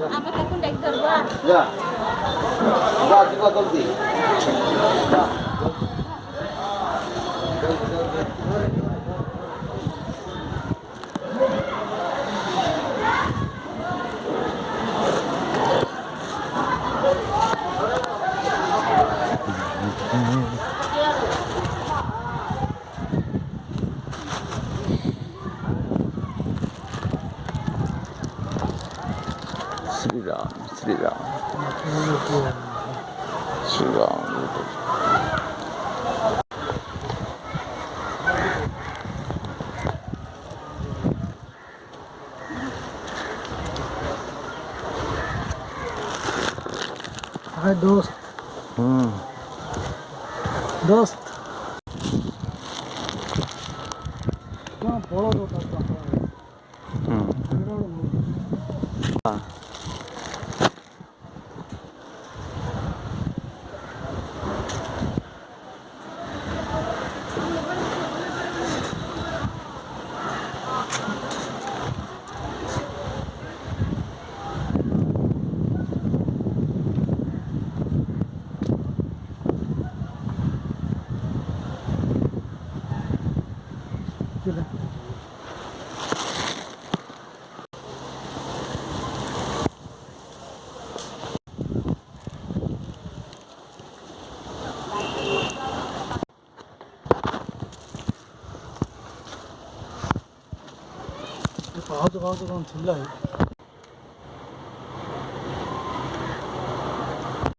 Apa tuh kundek terbuat? Ya. Enggak, kita ganti. Shriram Shriram Shriram हाय दोस्त दोस्त क्या बड़ा होता आजूबाजू चिल्ला है